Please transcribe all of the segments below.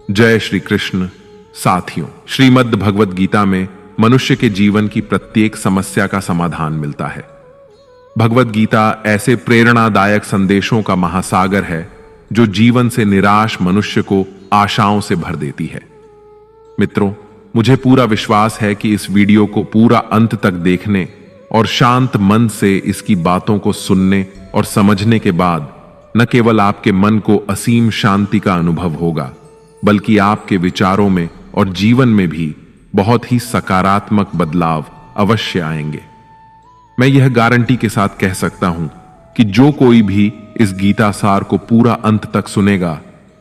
जय श्री कृष्ण। साथियों, श्रीमद् भगवद गीता में मनुष्य के जीवन की प्रत्येक समस्या का समाधान मिलता है। भगवद गीता ऐसे प्रेरणादायक संदेशों का महासागर है जो जीवन से निराश मनुष्य को आशाओं से भर देती है। मित्रों, मुझे पूरा विश्वास है कि इस वीडियो को पूरा अंत तक देखने और शांत मन से इसकी बातों को सुनने और समझने के बाद न केवल आपके मन को असीम शांति का अनुभव होगा, बल्कि आपके विचारों में और जीवन में भी बहुत ही सकारात्मक बदलाव अवश्य आएंगे। मैं यह गारंटी के साथ कह सकता हूं कि जो कोई भी इस गीता सार को पूरा अंत तक सुनेगा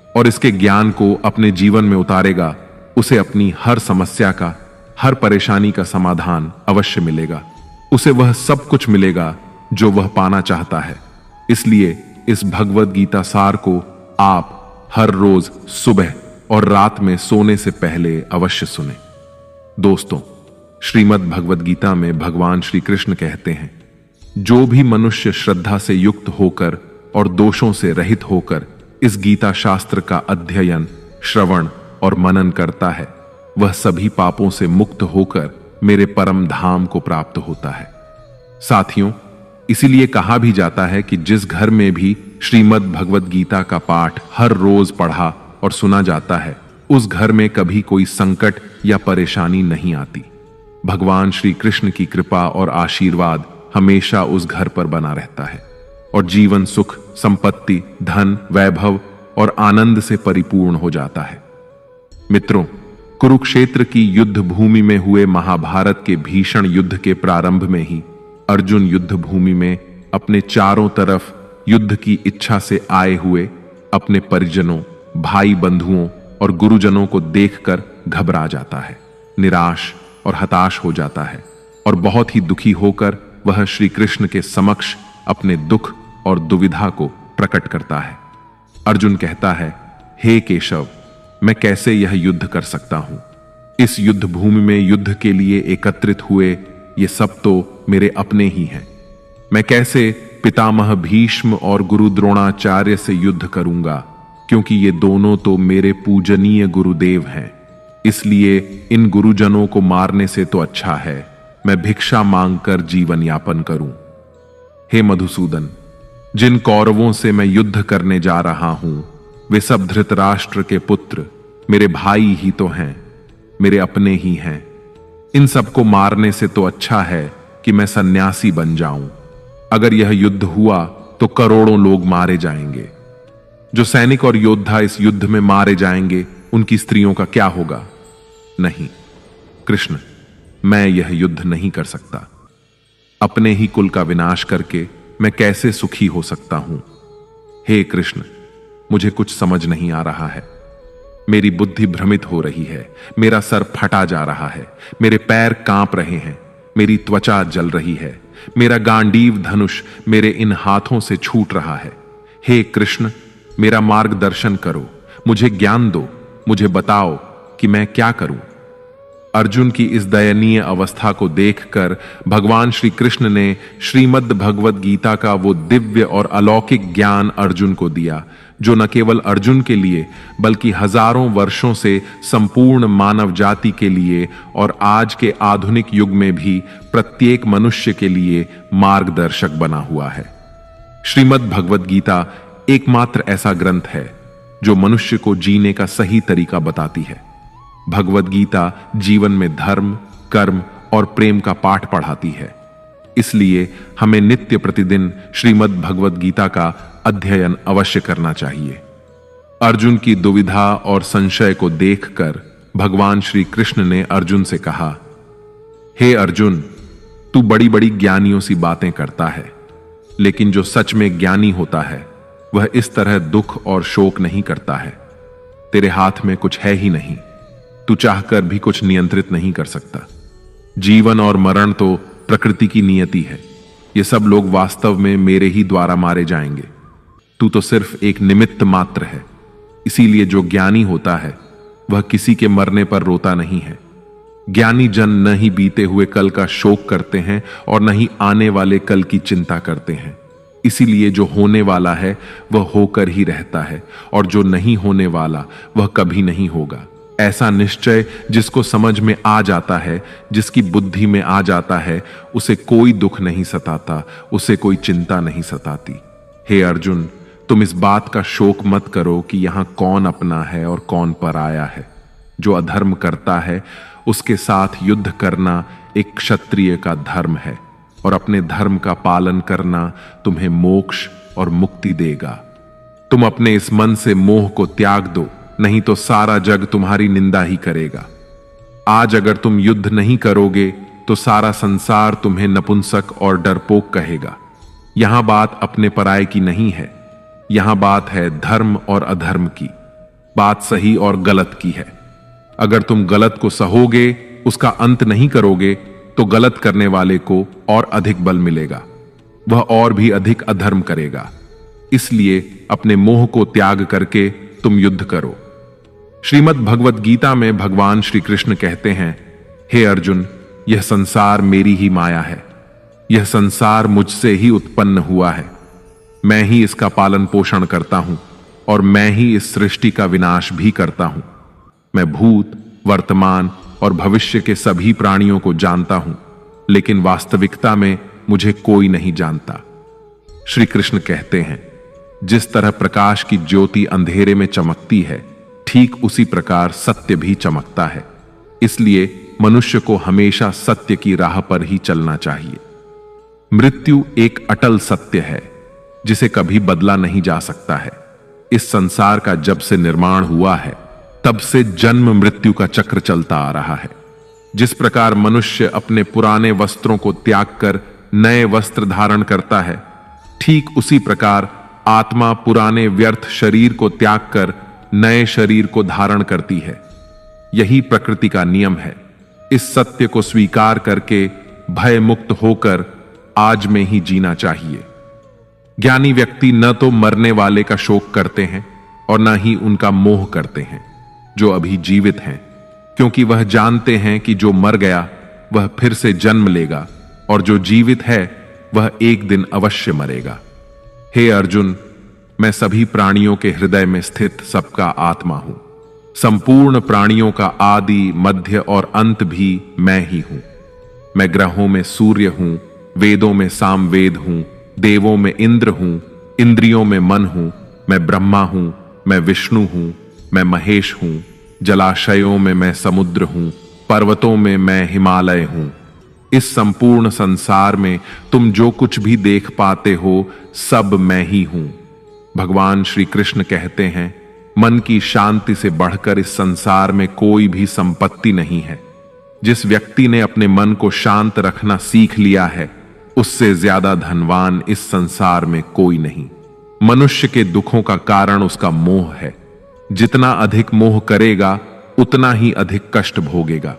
और इसके ज्ञान को अपने जीवन में उतारेगा, उसे अपनी हर समस्या का, हर परेशानी का समाधान अवश्य मिलेगा। उसे वह सब कुछ मिलेगा जो वह पाना चाहता है। इसलिए इस भगवद गीता सार को आप हर रोज सुबह और रात में सोने से पहले अवश्य सुने। दोस्तों, श्रीमद् भगवद गीता में भगवान श्री कृष्ण कहते हैं, जो भी मनुष्य श्रद्धा से युक्त होकर और दोषों से रहित होकर इस गीता शास्त्र का अध्ययन, श्रवण और मनन करता है, वह सभी पापों से मुक्त होकर मेरे परम धाम को प्राप्त होता है। साथियों, इसीलिए कहा भी जाता है कि जिस घर में भी श्रीमद् भगवद गीता का पाठ हर रोज पढ़ा और सुना जाता है, उस घर में कभी कोई संकट या परेशानी नहीं आती। भगवान श्री कृष्ण की कृपा और आशीर्वाद हमेशा उस घर पर बना रहता है और जीवन सुख, संपत्ति, धन, वैभव और आनंद से परिपूर्ण हो जाता है। मित्रों, कुरुक्षेत्र की युद्ध भूमि में हुए महाभारत के भीषण युद्ध के प्रारंभ में ही अर्जुन युद्ध भूमि में अपने चारों तरफ युद्ध की इच्छा से आए हुए अपने परिजनों, भाई बंधुओं और गुरुजनों को देखकर घबरा जाता है, निराश और हताश हो जाता है और बहुत ही दुखी होकर वह श्री कृष्ण के समक्ष अपने दुख और दुविधा को प्रकट करता है। अर्जुन कहता है, हे केशव, मैं कैसे यह युद्ध कर सकता हूं? इस युद्ध भूमि में युद्ध के लिए एकत्रित हुए ये सब तो मेरे अपने ही हैं। मैं कैसे पितामह भीष्म और गुरु द्रोणाचार्य से युद्ध करूंगा, क्योंकि ये दोनों तो मेरे पूजनीय गुरुदेव हैं। इसलिए इन गुरुजनों को मारने से तो अच्छा है मैं भिक्षा मांगकर जीवन यापन करूं। हे मधुसूदन, जिन कौरवों से मैं युद्ध करने जा रहा हूं, वे सब धृतराष्ट्र के पुत्र मेरे भाई ही तो हैं, मेरे अपने ही हैं। इन सबको मारने से तो अच्छा है कि मैं सन्यासी बन जाऊं। अगर यह युद्ध हुआ तो करोड़ों लोग मारे जाएंगे। जो सैनिक और योद्धा इस युद्ध में मारे जाएंगे, उनकी स्त्रियों का क्या होगा? नहीं कृष्ण, मैं यह युद्ध नहीं कर सकता। अपने ही कुल का विनाश करके मैं कैसे सुखी हो सकता हूं? हे कृष्ण, मुझे कुछ समझ नहीं आ रहा है। मेरी बुद्धि भ्रमित हो रही है, मेरा सर फटा जा रहा है, मेरे पैर कांप रहे हैं, मेरी त्वचा जल रही है, मेरा गांडीव धनुष मेरे इन हाथों से छूट रहा है। हे कृष्ण, मेरा मार्गदर्शन करो, मुझे ज्ञान दो, मुझे बताओ कि मैं क्या करूं। अर्जुन की इस दयनीय अवस्था को देखकर भगवान श्री कृष्ण ने श्रीमद् भगवद गीता का वो दिव्य और अलौकिक ज्ञान अर्जुन को दिया, जो न केवल अर्जुन के लिए बल्कि हजारों वर्षों से संपूर्ण मानव जाति के लिए और आज के आधुनिक युग में भी प्रत्येक मनुष्य के लिए मार्गदर्शक बना हुआ है। श्रीमद् भगवद गीता एकमात्र ऐसा ग्रंथ है जो मनुष्य को जीने का सही तरीका बताती है। भगवद गीता जीवन में धर्म, कर्म और प्रेम का पाठ पढ़ाती है। इसलिए हमें नित्य प्रतिदिन श्रीमद् भगवद गीता का अध्ययन अवश्य करना चाहिए। अर्जुन की दुविधा और संशय को देखकर भगवान श्री कृष्ण ने अर्जुन से कहा, हे अर्जुन, तू बड़ी बड़ी ज्ञानियों सी बातें करता है, लेकिन जो सच में ज्ञानी होता है वह इस तरह दुख और शोक नहीं करता है। तेरे हाथ में कुछ है ही नहीं, तू चाहकर भी कुछ नियंत्रित नहीं कर सकता। जीवन और मरण तो प्रकृति की नियति है। ये सब लोग वास्तव में मेरे ही द्वारा मारे जाएंगे। तू तो सिर्फ एक निमित्त मात्र है। इसीलिए जो ज्ञानी होता है वह किसी के मरने पर रोता नहीं है। ज्ञानी जन न ही बीते हुए कल का शोक करते हैं और न ही आने वाले कल की चिंता करते हैं। इसीलिए जो होने वाला है वह होकर ही रहता है, और जो नहीं होने वाला वह कभी नहीं होगा। ऐसा निश्चय जिसको समझ में आ जाता है, जिसकी बुद्धि में आ जाता है, उसे कोई दुख नहीं सताता, उसे कोई चिंता नहीं सताती। हे अर्जुन, तुम इस बात का शोक मत करो कि यहां कौन अपना है और कौन पराया है। जो अधर्म करता है उसके साथ युद्ध करना एक क्षत्रिय का धर्म है, और अपने धर्म का पालन करना तुम्हें मोक्ष और मुक्ति देगा। तुम अपने इस मन से मोह को त्याग दो, नहीं तो सारा जग तुम्हारी निंदा ही करेगा। आज अगर तुम युद्ध नहीं करोगे तो सारा संसार तुम्हें नपुंसक और डरपोक कहेगा। यहां बात अपने पराये की नहीं है, यहां बात है धर्म और अधर्म की, बात सही और गलत की है। अगर तुम गलत को सहोगे, उसका अंत नहीं करोगे, तो गलत करने वाले को और अधिक बल मिलेगा, वह और भी अधिक अधर्म करेगा। इसलिए अपने मोह को त्याग करके तुम युद्ध करो। श्रीमद् भगवद गीता में भगवान श्री कृष्ण कहते हैं, हे अर्जुन, यह संसार मेरी ही माया है, यह संसार मुझसे ही उत्पन्न हुआ है। मैं ही इसका पालन पोषण करता हूं और मैं ही इस सृष्टि का विनाश भी करता हूं। मैं भूत, वर्तमान और भविष्य के सभी प्राणियों को जानता हूं, लेकिन वास्तविकता में मुझे कोई नहीं जानता। श्री कृष्ण कहते हैं, जिस तरह प्रकाश की ज्योति अंधेरे में चमकती है, ठीक उसी प्रकार सत्य भी चमकता है। इसलिए मनुष्य को हमेशा सत्य की राह पर ही चलना चाहिए। मृत्यु एक अटल सत्य है जिसे कभी बदला नहीं जा सकता है। इस संसार का जब से निर्माण हुआ है, तब से जन्म मृत्यु का चक्र चलता आ रहा है। जिस प्रकार मनुष्य अपने पुराने वस्त्रों को त्याग कर नए वस्त्र धारण करता है, ठीक उसी प्रकार आत्मा पुराने व्यर्थ शरीर को त्याग कर नए शरीर को धारण करती है। यही प्रकृति का नियम है। इस सत्य को स्वीकार करके भय मुक्त होकर आज में ही जीना चाहिए। ज्ञानी व्यक्ति न तो मरने वाले का शोक करते हैं और न ही उनका मोह करते हैं जो अभी जीवित हैं, क्योंकि वह जानते हैं कि जो मर गया वह फिर से जन्म लेगा और जो जीवित है वह एक दिन अवश्य मरेगा। हे अर्जुन, मैं सभी प्राणियों के हृदय में स्थित सबका आत्मा हूं। संपूर्ण प्राणियों का आदि, मध्य और अंत भी मैं ही हूं। मैं ग्रहों में सूर्य हूं, वेदों में सामवेद हूं, देवों में इंद्र हूं, इंद्रियों में मन हूं। मैं ब्रह्मा हूं, मैं विष्णु हूं, मैं महेश हूं। जलाशयों में मैं समुद्र हूं, पर्वतों में मैं हिमालय हूं। इस संपूर्ण संसार में तुम जो कुछ भी देख पाते हो, सब मैं ही हूं। भगवान श्री कृष्ण कहते हैं, मन की शांति से बढ़कर इस संसार में कोई भी संपत्ति नहीं है। जिस व्यक्ति ने अपने मन को शांत रखना सीख लिया है, उससे ज्यादा धनवान इस संसार में कोई नहीं। मनुष्य के दुखों का कारण उसका मोह है। जितना अधिक मोह करेगा, उतना ही अधिक कष्ट भोगेगा।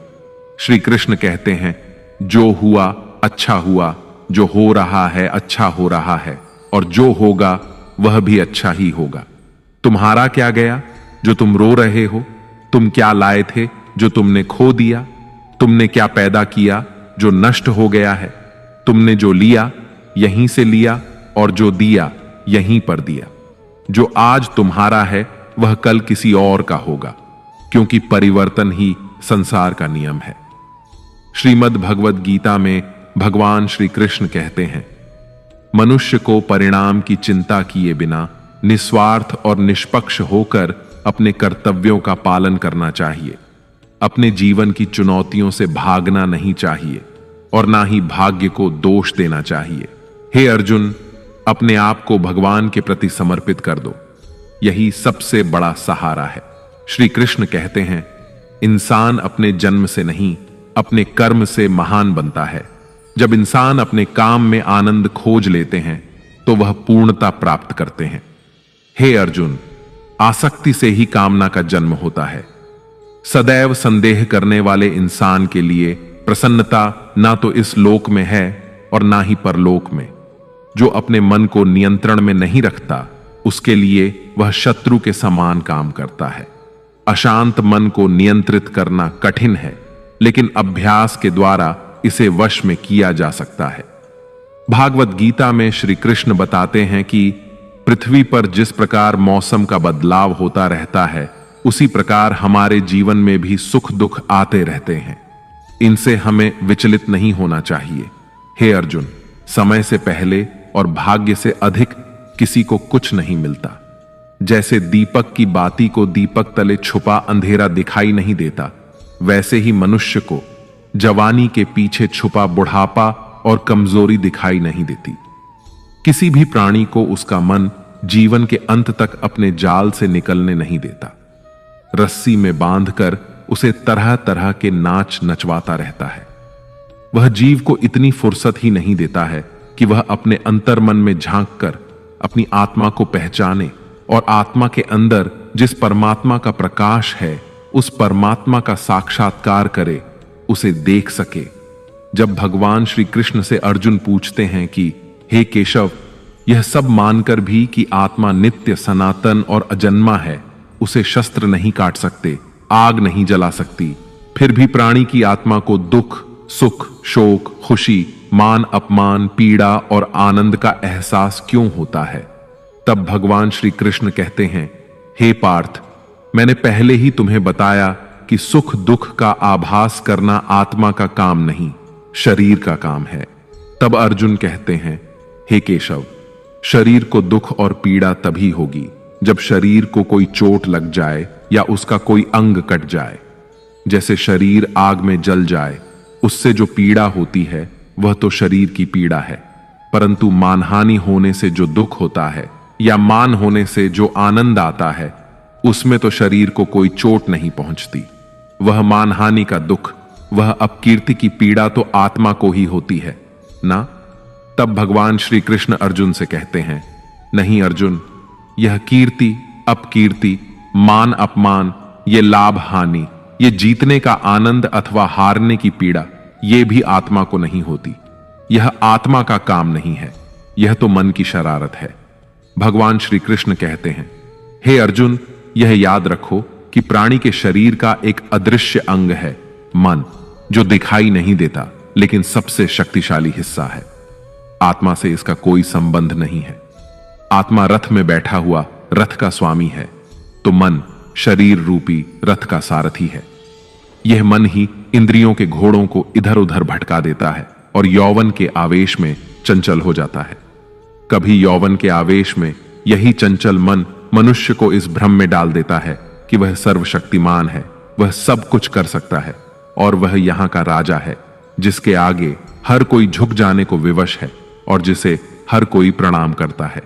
श्री कृष्ण कहते हैं, जो हुआ अच्छा हुआ, जो हो रहा है अच्छा हो रहा है, और जो होगा वह भी अच्छा ही होगा। तुम्हारा क्या गया जो तुम रो रहे हो? तुम क्या लाए थे जो तुमने खो दिया? तुमने क्या पैदा किया जो नष्ट हो गया है? तुमने जो लिया यहीं से लिया, और जो दिया यहीं पर दिया। जो आज तुम्हारा है वह कल किसी और का होगा, क्योंकि परिवर्तन ही संसार का नियम है। श्रीमद् भगवद गीता में भगवान श्री कृष्ण कहते हैं, मनुष्य को परिणाम की चिंता किए बिना निस्वार्थ और निष्पक्ष होकर अपने कर्तव्यों का पालन करना चाहिए। अपने जीवन की चुनौतियों से भागना नहीं चाहिए और ना ही भाग्य को दोष देना चाहिए। हे अर्जुन, अपने आप को भगवान के प्रति समर्पित कर दो, यही सबसे बड़ा सहारा है। श्री कृष्ण कहते हैं, इंसान अपने जन्म से नहीं, अपने कर्म से महान बनता है। जब इंसान अपने काम में आनंद खोज लेते हैं तो वह पूर्णता प्राप्त करते हैं। हे अर्जुन, आसक्ति से ही कामना का जन्म होता है। सदैव संदेह करने वाले इंसान के लिए प्रसन्नता ना तो इस लोक में है और ना ही परलोक में। जो अपने मन को नियंत्रण में नहीं रखता, उसके लिए वह शत्रु के समान काम करता है। अशांत मन को नियंत्रित करना कठिन है, लेकिन अभ्यास के द्वारा इसे वश में किया जा सकता है। भागवत गीता में श्री कृष्ण बताते हैं कि पृथ्वी पर जिस प्रकार मौसम का बदलाव होता रहता है, उसी प्रकार हमारे जीवन में भी सुख दुख आते रहते हैं। इनसे हमें विचलित नहीं होना चाहिए। हे अर्जुन, समय से पहले और भाग्य से अधिक किसी को कुछ नहीं मिलता। जैसे दीपक की बाती को दीपक तले छुपा अंधेरा दिखाई नहीं देता, वैसे ही मनुष्य को जवानी के पीछे छुपा बुढ़ापा और कमजोरी दिखाई नहीं देती। किसी भी प्राणी को उसका मन जीवन के अंत तक अपने जाल से निकलने नहीं देता। रस्सी में बांधकर उसे तरह तरह के नाच नचवाता रहता है। वह जीव को इतनी फुर्सत ही नहीं देता है कि वह अपने अंतर्मन में झांक कर अपनी आत्मा को पहचाने और आत्मा के अंदर जिस परमात्मा का प्रकाश है, उस परमात्मा का साक्षात्कार करे, उसे देख सके। जब भगवान श्री कृष्ण से अर्जुन पूछते हैं कि हे केशव, यह सब मानकर भी कि आत्मा नित्य सनातन और अजन्मा है, उसे शस्त्र नहीं काट सकते, आग नहीं जला सकती, फिर भी प्राणी की आत्मा को दुख, सुख, शोक, खुशी, मान अपमान, पीड़ा और आनंद का एहसास क्यों होता है? तब भगवान श्री कृष्ण कहते हैं, हे पार्थ, मैंने पहले ही तुम्हें बताया कि सुख दुख का आभास करना आत्मा का काम नहीं, शरीर का काम है। तब अर्जुन कहते हैं, हे केशव, शरीर को दुख और पीड़ा तभी होगी जब शरीर को कोई चोट लग जाए या उसका कोई अंग कट जाए। जैसे शरीर आग में जल जाए, उससे जो पीड़ा होती है वह तो शरीर की पीड़ा है, परंतु मानहानि होने से जो दुख होता है या मान होने से जो आनंद आता है, उसमें तो शरीर को कोई चोट नहीं पहुंचती। वह मानहानि का दुख, वह अपकीर्ति की पीड़ा तो आत्मा को ही होती है ना। तब भगवान श्री कृष्ण अर्जुन से कहते हैं, नहीं अर्जुन, यह कीर्ति अपकीर्ति, मान अपमान, ये लाभ हानि, ये जीतने का आनंद अथवा हारने की पीड़ा, ये भी आत्मा को नहीं होती। यह आत्मा का काम नहीं है, यह तो मन की शरारत है। भगवान श्री कृष्ण कहते हैं, हे अर्जुन, यह याद रखो कि प्राणी के शरीर का एक अदृश्य अंग है, मन, जो दिखाई नहीं देता लेकिन सबसे शक्तिशाली हिस्सा है। आत्मा से इसका कोई संबंध नहीं है। आत्मा रथ में बैठा हुआ रथ का स्वामी है, तो मन शरीर रूपी रथ का सारथी है। यह मन ही इंद्रियों के घोड़ों को इधर उधर भटका देता है और यौवन के आवेश में चंचल हो जाता है। कभी यौवन के आवेश में यही चंचल मन मनुष्य को इस भ्रम में डाल देता है कि वह सर्वशक्तिमान है, वह सब कुछ कर सकता है और वह यहां का राजा है, जिसके आगे हर कोई झुक जाने को विवश है और जिसे हर कोई प्रणाम करता है।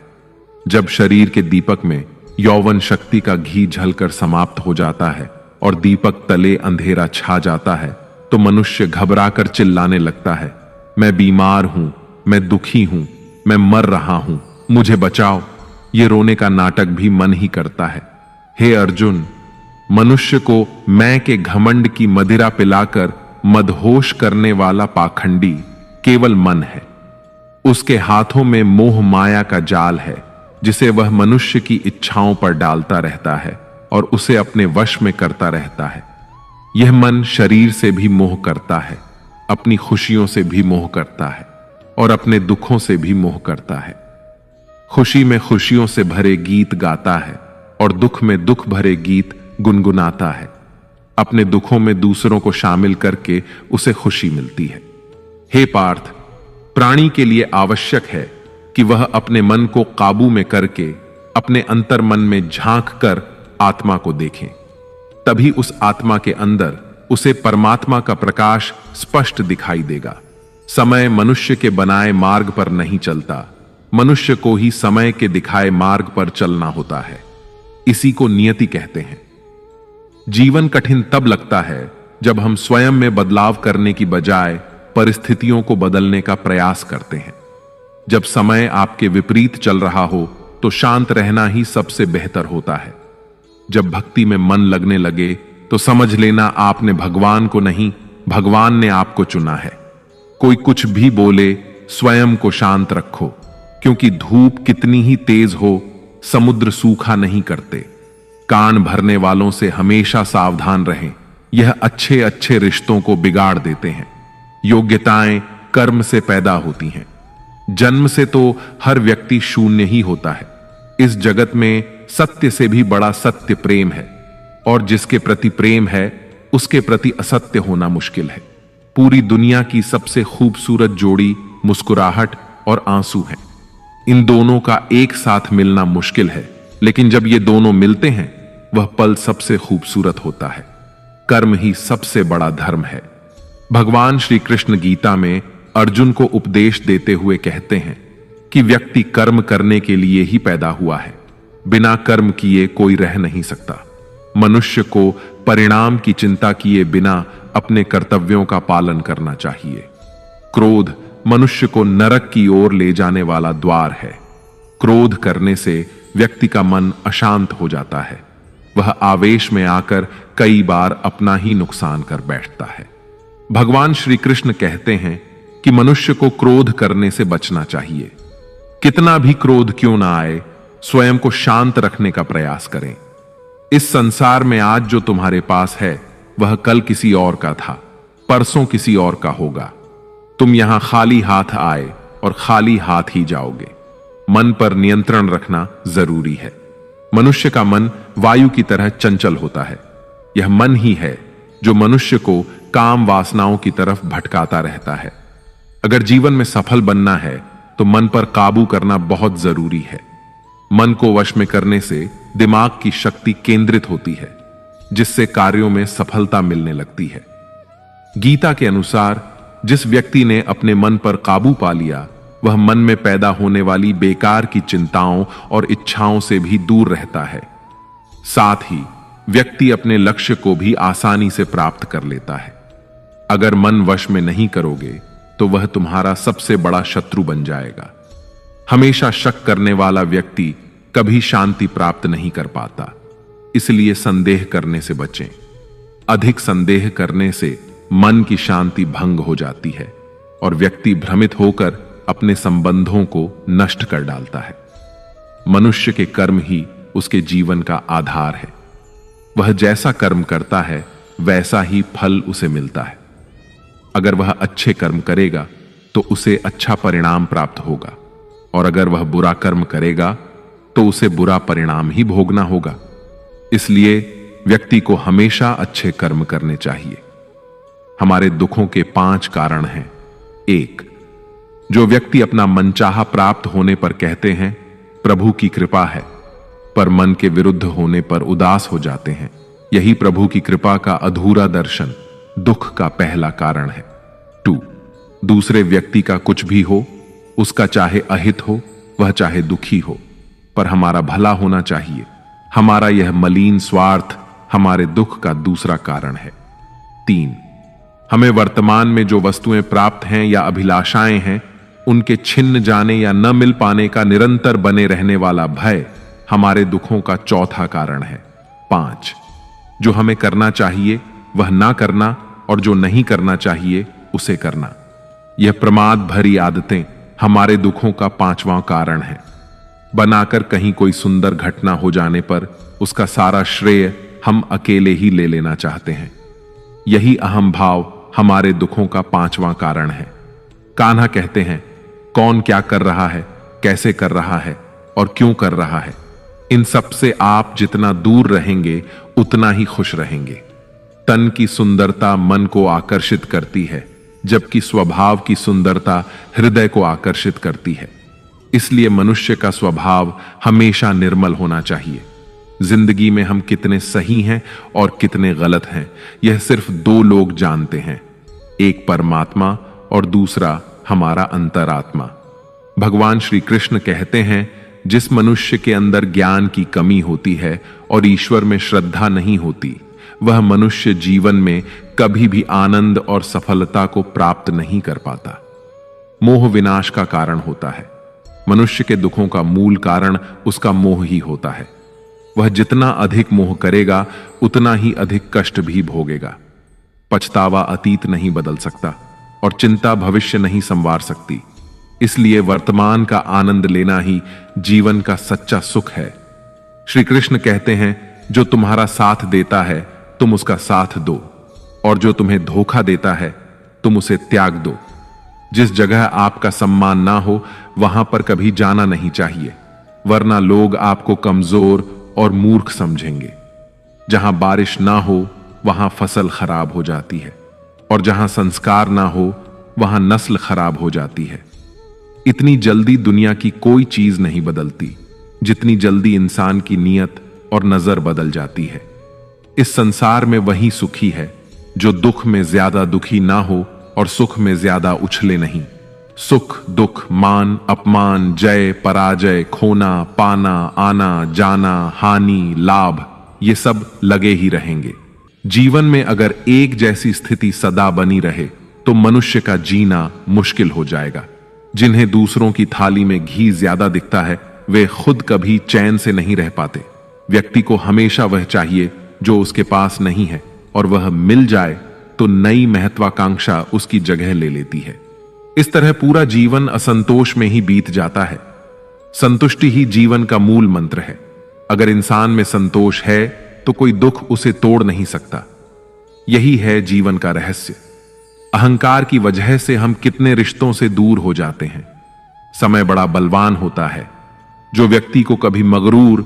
जब शरीर के दीपक में यौवन शक्ति का घी झलकर समाप्त हो जाता है और दीपक तले अंधेरा छा जाता है, तो मनुष्य घबराकर चिल्लाने लगता है, मैं बीमार हूं, मैं दुखी हूं, मैं मर रहा हूं, मुझे बचाओ। ये रोने का नाटक भी मन ही करता है। हे अर्जुन, मनुष्य को मैं के घमंड की मदिरा पिलाकर मदहोश करने वाला पाखंडी केवल मन है। उसके हाथों में मोह माया का जाल है, जिसे वह मनुष्य की इच्छाओं पर डालता रहता है और उसे अपने वश में करता रहता है। यह मन शरीर से भी मोह करता है, अपनी खुशियों से भी मोह करता है और अपने दुखों से भी मोह करता है। खुशी में खुशियों से भरे गीत गाता है और दुख में दुख भरे गीत गुनगुनाता है। अपने दुखों में दूसरों को शामिल करके उसे खुशी मिलती है। हे पार्थ, प्राणी के लिए आवश्यक है कि वह अपने मन को काबू में करके अपने अंतर मन में झांक कर आत्मा को देखें। तभी उस आत्मा के अंदर उसे परमात्मा का प्रकाश स्पष्ट दिखाई देगा। समय मनुष्य के बनाए मार्ग पर नहीं चलता, मनुष्य को ही समय के दिखाए मार्ग पर चलना होता है। इसी को नियति कहते हैं। जीवन कठिन तब लगता है जब हम स्वयं में बदलाव करने की बजाय परिस्थितियों को बदलने का प्रयास करते हैं। जब समय आपके विपरीत चल रहा हो तो शांत रहना ही सबसे बेहतर होता है। जब भक्ति में मन लगने लगे तो समझ लेना आपने भगवान को नहीं, भगवान ने आपको चुना है। कोई कुछ भी बोले, स्वयं को शांत रखो, क्योंकि धूप कितनी ही तेज हो, समुद्र सूखा नहीं करते। कान भरने वालों से हमेशा सावधान रहें, यह अच्छे अच्छे रिश्तों को बिगाड़ देते हैं। योग्यताएं कर्म से पैदा होती हैं। जन्म से तो हर व्यक्ति शून्य ही होता है। इस जगत में सत्य से भी बड़ा सत्य प्रेम है, और जिसके प्रति प्रेम है उसके प्रति असत्य होना मुश्किल है। पूरी दुनिया की सबसे खूबसूरत जोड़ी मुस्कुराहट और आंसू है। इन दोनों का एक साथ मिलना मुश्किल है, लेकिन जब ये दोनों मिलते हैं वह पल सबसे खूबसूरत होता है। कर्म ही सबसे बड़ा धर्म है। भगवान श्री कृष्ण गीता में अर्जुन को उपदेश देते हुए कहते हैं कि व्यक्ति कर्म करने के लिए ही पैदा हुआ है। बिना कर्म किए कोई रह नहीं सकता। मनुष्य को परिणाम की चिंता किए बिना अपने कर्तव्यों का पालन करना चाहिए। क्रोध मनुष्य को नरक की ओर ले जाने वाला द्वार है। क्रोध करने से व्यक्ति का मन अशांत हो जाता है। वह आवेश में आकर कई बार अपना ही नुकसान कर बैठता है। भगवान श्री कृष्ण कहते हैं कि मनुष्य को क्रोध करने से बचना चाहिए। कितना भी क्रोध क्यों ना आए, स्वयं को शांत रखने का प्रयास करें। इस संसार में आज जो तुम्हारे पास है वह कल किसी और का था, परसों किसी और का होगा। तुम यहां खाली हाथ आए और खाली हाथ ही जाओगे। मन पर नियंत्रण रखना जरूरी है। मनुष्य का मन वायु की तरह चंचल होता है। यह मन ही है जो मनुष्य को काम वासनाओं की तरफ भटकाता रहता है। अगर जीवन में सफल बनना है तो मन पर काबू करना बहुत जरूरी है। मन को वश में करने से दिमाग की शक्ति केंद्रित होती है, जिससे कार्यों में सफलता मिलने लगती है। गीता के अनुसार जिस व्यक्ति ने अपने मन पर काबू पा लिया वह मन में पैदा होने वाली बेकार की चिंताओं और इच्छाओं से भी दूर रहता है। साथ ही व्यक्ति अपने लक्ष्य को भी आसानी से प्राप्त कर लेता है। अगर मन वश में नहीं करोगे तो वह तुम्हारा सबसे बड़ा शत्रु बन जाएगा। हमेशा शक करने वाला व्यक्ति कभी शांति प्राप्त नहीं कर पाता। इसलिए संदेह करने से बचें। अधिक संदेह करने से मन की शांति भंग हो जाती है और व्यक्ति भ्रमित होकर अपने संबंधों को नष्ट कर डालता है। मनुष्य के कर्म ही उसके जीवन का आधार है। वह जैसा कर्म करता है वैसा ही फल उसे मिलता है। अगर वह अच्छे कर्म करेगा तो उसे अच्छा परिणाम प्राप्त होगा, और अगर वह बुरा कर्म करेगा तो उसे बुरा परिणाम ही भोगना होगा। इसलिए व्यक्ति को हमेशा अच्छे कर्म करने चाहिए। हमारे दुखों के 5 कारण हैं। 1. जो व्यक्ति अपना मनचाहा प्राप्त होने पर कहते हैं प्रभु की कृपा है, पर मन के विरुद्ध होने पर उदास हो जाते हैं, यही प्रभु की कृपा का अधूरा दर्शन दुख का पहला कारण है। 2. दूसरे व्यक्ति का कुछ भी हो, उसका चाहे अहित हो वह चाहे दुखी हो, पर हमारा भला होना चाहिए। हमारा यह मलिन स्वार्थ हमारे दुख का दूसरा कारण है। 3. हमें वर्तमान में जो वस्तुएं प्राप्त हैं या अभिलाषाएं हैं उनके छिन्न जाने या न मिल पाने का निरंतर बने रहने वाला भय हमारे दुखों का चौथा कारण है। 5. जो हमें करना चाहिए वह ना करना और जो नहीं करना चाहिए उसे करना। यह प्रमाद भरी आदतें हमारे दुखों का 5वां कारण है। बनाकर कहीं कोई सुंदर घटना हो जाने पर उसका सारा श्रेय हम अकेले ही ले लेना चाहते हैं। यही अहम भाव हमारे दुखों का 5वां कारण है। कान्हा कहते हैं कौन क्या कर रहा है, कैसे कर रहा है और क्यों कर रहा है, इन सब से आप जितना दूर रहेंगे उतना ही खुश रहेंगे। तन की सुंदरता मन को आकर्षित करती है, जबकि स्वभाव की सुंदरता हृदय को आकर्षित करती है। इसलिए मनुष्य का स्वभाव हमेशा निर्मल होना चाहिए। जिंदगी में हम कितने सही हैं और कितने गलत हैं यह सिर्फ 2 लोग जानते हैं, एक परमात्मा और दूसरा हमारा अंतरात्मा। भगवान श्री कृष्ण कहते हैं जिस मनुष्य के अंदर ज्ञान की कमी होती है और ईश्वर में श्रद्धा नहीं होती वह मनुष्य जीवन में कभी भी आनंद और सफलता को प्राप्त नहीं कर पाता। मोह विनाश का कारण होता है। मनुष्य के दुखों का मूल कारण उसका मोह ही होता है। वह जितना अधिक मोह करेगा उतना ही अधिक कष्ट भी भोगेगा। पछतावा अतीत नहीं बदल सकता और चिंता भविष्य नहीं संवार सकती। इसलिए वर्तमान का आनंद लेना ही जीवन का सच्चा सुख है। श्री कृष्ण कहते हैं जो तुम्हारा साथ देता है तुम उसका साथ दो, और जो तुम्हें धोखा देता है तुम उसे त्याग दो। जिस जगह आपका सम्मान ना हो वहां पर कभी जाना नहीं चाहिए, वरना लोग आपको कमजोर और मूर्ख समझेंगे। जहां बारिश ना हो वहां फसल खराब हो जाती है, और जहां संस्कार ना हो वहां नस्ल खराब हो जाती है। इतनी जल्दी दुनिया की कोई चीज नहीं बदलती जितनी जल्दी इंसान की नीयत और नजर बदल जाती है। इस संसार में वही सुखी है जो दुख में ज्यादा दुखी ना हो और सुख में ज्यादा उछले नहीं। सुख दुख, मान अपमान, जय पराजय, खोना पाना, आना जाना, हानि लाभ, ये सब लगे ही रहेंगे। जीवन में अगर एक जैसी स्थिति सदा बनी रहे तो मनुष्य का जीना मुश्किल हो जाएगा। जिन्हें दूसरों की थाली में घी ज्यादा दिखता है वे खुद कभी चैन से नहीं रह पाते। व्यक्ति को हमेशा वह चाहिए जो उसके पास नहीं है, और वह मिल जाए तो नई महत्वाकांक्षा उसकी जगह ले लेती है। इस तरह पूरा जीवन असंतोष में ही बीत जाता है। संतुष्टि ही जीवन का मूल मंत्र है। अगर इंसान में संतोष है तो कोई दुख उसे तोड़ नहीं सकता। यही है जीवन का रहस्य। अहंकार की वजह से हम कितने रिश्तों से दूर हो जाते हैं। समय बड़ा बलवान होता है जो व्यक्ति को कभी मगरूर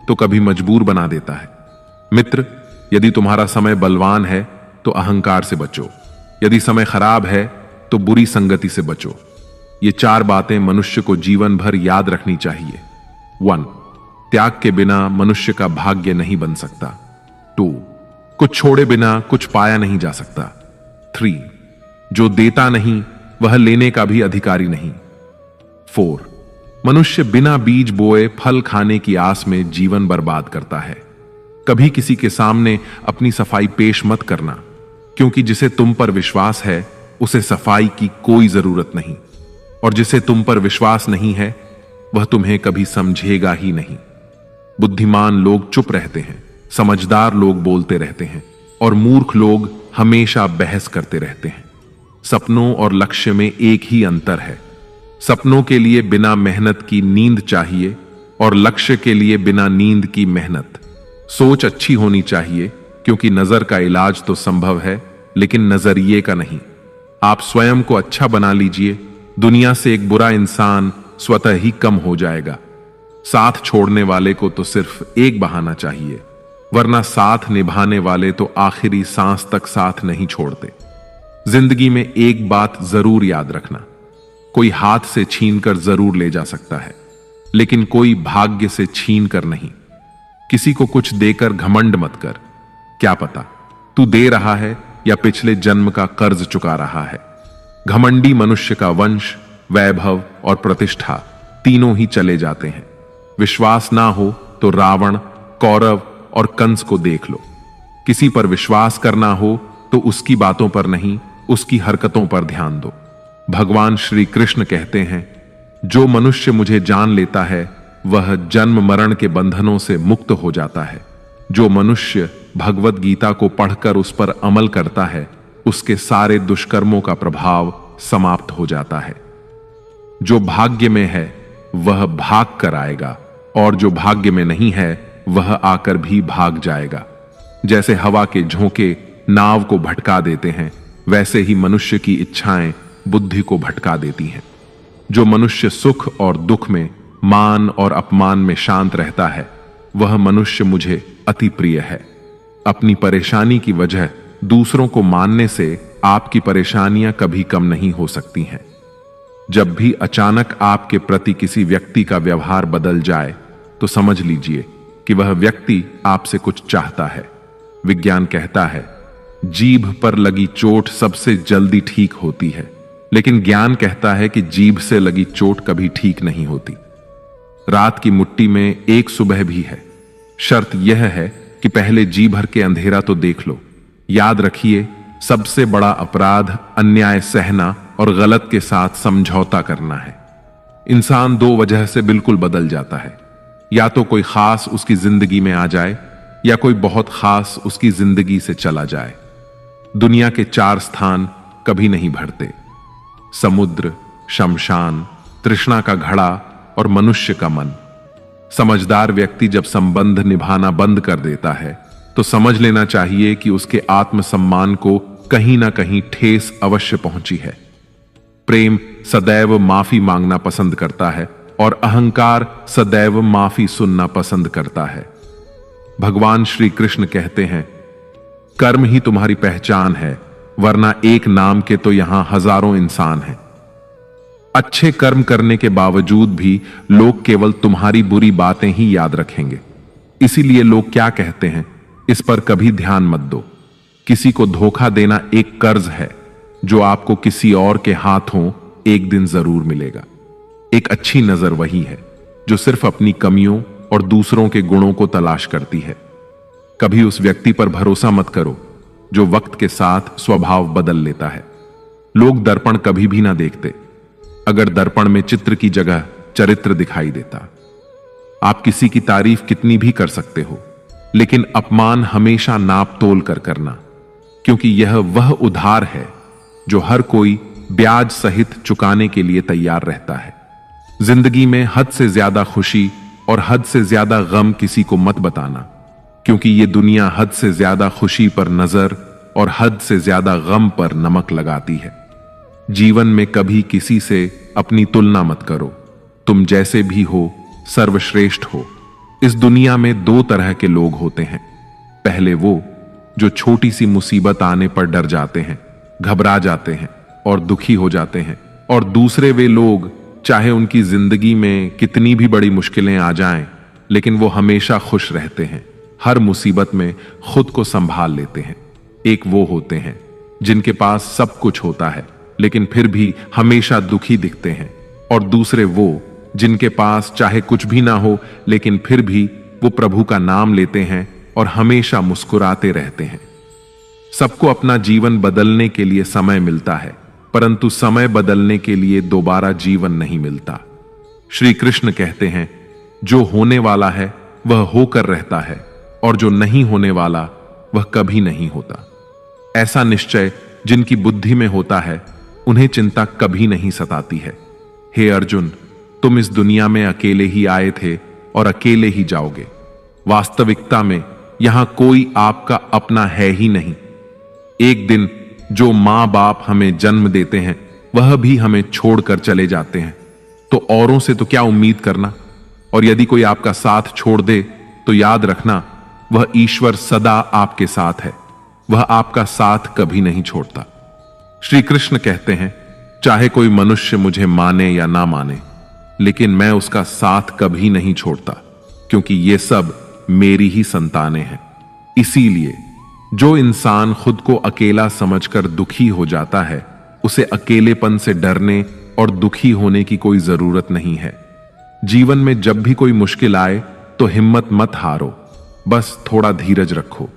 तो कभी मजबूर बना देता है। मित्र, यदि तुम्हारा समय बलवान है तो अहंकार से बचो, यदि समय खराब है तो बुरी संगति से बचो। ये 4 बातें मनुष्य को जीवन भर याद रखनी चाहिए। 1. त्याग के बिना मनुष्य का भाग्य नहीं बन सकता। 2. कुछ छोड़े बिना कुछ पाया नहीं जा सकता। 3. जो देता नहीं वह लेने का भी अधिकारी नहीं। 4. मनुष्य बिना बीज बोए फल खाने की आस में जीवन बर्बाद करता है। कभी किसी के सामने अपनी सफाई पेश मत करना, क्योंकि जिसे तुम पर विश्वास है उसे सफाई की कोई जरूरत नहीं, और जिसे तुम पर विश्वास नहीं है वह तुम्हें कभी समझेगा ही नहीं। बुद्धिमान लोग चुप रहते हैं, समझदार लोग बोलते रहते हैं, और मूर्ख लोग हमेशा बहस करते रहते हैं। सपनों और लक्ष्य में एक ही अंतर है। सपनों के लिए बिना मेहनत की नींद चाहिए, और लक्ष्य के लिए बिना नींद की मेहनत। सोच अच्छी होनी चाहिए, क्योंकि नजर का इलाज तो संभव है लेकिन नजरिए का नहीं। आप स्वयं को अच्छा बना लीजिए, दुनिया से एक बुरा इंसान स्वतः ही कम हो जाएगा। साथ छोड़ने वाले को तो सिर्फ एक बहाना चाहिए, वरना साथ निभाने वाले तो आखिरी सांस तक साथ नहीं छोड़ते। जिंदगी में एक बात जरूर याद रखना, कोई हाथ से छीनकर जरूर ले जा सकता है, लेकिन कोई भाग्य से छीन कर नहीं। किसी को कुछ देकर घमंड मत कर, क्या पता तू दे रहा है या पिछले जन्म का कर्ज चुका रहा है। घमंडी मनुष्य का वंश, वैभव और प्रतिष्ठा तीनों ही चले जाते हैं। विश्वास ना हो तो रावण, कौरव और कंस को देख लो। किसी पर विश्वास करना हो तो उसकी बातों पर नहीं, उसकी हरकतों पर ध्यान दो। भगवान श्री कृष्ण कहते हैं, जो मनुष्य मुझे जान लेता है वह जन्म मरण के बंधनों से मुक्त हो जाता है। जो मनुष्य भगवत गीता को पढ़कर उस पर अमल करता है उसके सारे दुष्कर्मों का प्रभाव समाप्त हो जाता है। जो भाग्य में है वह भाग कर आएगा, और जो भाग्य में नहीं है वह आकर भी भाग जाएगा। जैसे हवा के झोंके नाव को भटका देते हैं, वैसे ही मनुष्य की इच्छाएं बुद्धि को भटका देती हैं। जो मनुष्य सुख और दुख में, मान और अपमान में शांत रहता है वह मनुष्य मुझे अति प्रिय है। अपनी परेशानी की वजह दूसरों को मानने से आपकी परेशानियां कभी कम नहीं हो सकती हैं। जब भी अचानक आपके प्रति किसी व्यक्ति का व्यवहार बदल जाए तो समझ लीजिए कि वह व्यक्ति आपसे कुछ चाहता है। विज्ञान कहता है, जीभ पर लगी चोट सबसे जल्दी ठीक होती है, लेकिन ज्ञान कहता है कि जीभ से लगी चोट कभी ठीक नहीं होती। रात की मुट्ठी में एक सुबह भी है। शर्त यह है कि पहले जी भर के अंधेरा तो देख लो। याद रखिए, सबसे बड़ा अपराध अन्याय सहना और गलत के साथ समझौता करना है। इंसान 2 वजह से बिल्कुल बदल जाता है, या तो कोई खास उसकी जिंदगी में आ जाए या कोई बहुत खास उसकी जिंदगी से चला जाए। दुनिया के 4 स्थान कभी नहीं भरते: समुद्र, शमशान, तृष्णा का घड़ा और मनुष्य का मन। समझदार व्यक्ति जब संबंध निभाना बंद कर देता है तो समझ लेना चाहिए कि उसके आत्मसम्मान को कहीं ना कहीं ठेस अवश्य पहुंची है। प्रेम सदैव माफी मांगना पसंद करता है और अहंकार सदैव माफी सुनना पसंद करता है। भगवान श्री कृष्ण कहते हैं, कर्म ही तुम्हारी पहचान है, वरना एक नाम के तो यहां हजारों इंसान हैं। अच्छे कर्म करने के बावजूद भी लोग केवल तुम्हारी बुरी बातें ही याद रखेंगे। इसीलिए लोग क्या कहते हैं, इस पर कभी ध्यान मत दो। किसी को धोखा देना एक कर्ज है जो आपको किसी और के हाथों एक दिन जरूर मिलेगा। एक अच्छी नजर वही है जो सिर्फ अपनी कमियों और दूसरों के गुणों को तलाश करती है। कभी उस व्यक्ति पर भरोसा मत करो जो वक्त के साथ स्वभाव बदल लेता है। लोग दर्पण कभी भी ना देखते, अगर दर्पण में चित्र की जगह चरित्र दिखाई देता। आप किसी की तारीफ कितनी भी कर सकते हो, लेकिन अपमान हमेशा नाप तोल कर करना, क्योंकि यह वह उधार है जो हर कोई ब्याज सहित चुकाने के लिए तैयार रहता है। जिंदगी में हद से ज्यादा खुशी और हद से ज्यादा गम किसी को मत बताना, क्योंकि यह दुनिया हद से ज्यादा खुशी पर नजर और हद से ज्यादा गम पर नमक लगाती है। जीवन में कभी किसी से अपनी तुलना मत करो। तुम जैसे भी हो सर्वश्रेष्ठ हो। इस दुनिया में दो तरह के लोग होते हैं। पहले वो जो छोटी सी मुसीबत आने पर डर जाते हैं, घबरा जाते हैं और दुखी हो जाते हैं, और दूसरे वे लोग चाहे उनकी जिंदगी में कितनी भी बड़ी मुश्किलें आ जाएं, लेकिन वो हमेशा खुश रहते हैं, हर मुसीबत में खुद को संभाल लेते हैं। एक वो होते हैं जिनके पास सब कुछ होता है लेकिन फिर भी हमेशा दुखी दिखते हैं, और दूसरे वो जिनके पास चाहे कुछ भी ना हो लेकिन फिर भी वो प्रभु का नाम लेते हैं और हमेशा मुस्कुराते रहते हैं। सबको अपना जीवन बदलने के लिए समय मिलता है, परंतु समय बदलने के लिए दोबारा जीवन नहीं मिलता। श्री कृष्ण कहते हैं, जो होने वाला है वह होकर रहता है और जो नहीं होने वाला वह कभी नहीं होता। ऐसा निश्चय जिनकी बुद्धि में होता है उन्हें चिंता कभी नहीं सताती है। हे अर्जुन, तुम इस दुनिया में अकेले ही आए थे और अकेले ही जाओगे। वास्तविकता में यहां कोई आपका अपना है ही नहीं। एक दिन जो मां बाप हमें जन्म देते हैं वह भी हमें छोड़कर चले जाते हैं, तो औरों से तो क्या उम्मीद करना। और यदि कोई आपका साथ छोड़ दे तो याद रखना, वह ईश्वर सदा आपके साथ है, वह आपका साथ कभी नहीं छोड़ता। श्री कृष्ण कहते हैं, चाहे कोई मनुष्य मुझे माने या ना माने, लेकिन मैं उसका साथ कभी नहीं छोड़ता, क्योंकि ये सब मेरी ही संतानें हैं। इसीलिए जो इंसान खुद को अकेला समझकर दुखी हो जाता है, उसे अकेलेपन से डरने और दुखी होने की कोई जरूरत नहीं है। जीवन में जब भी कोई मुश्किल आए तो हिम्मत मत हारो, बस थोड़ा धीरज रखो।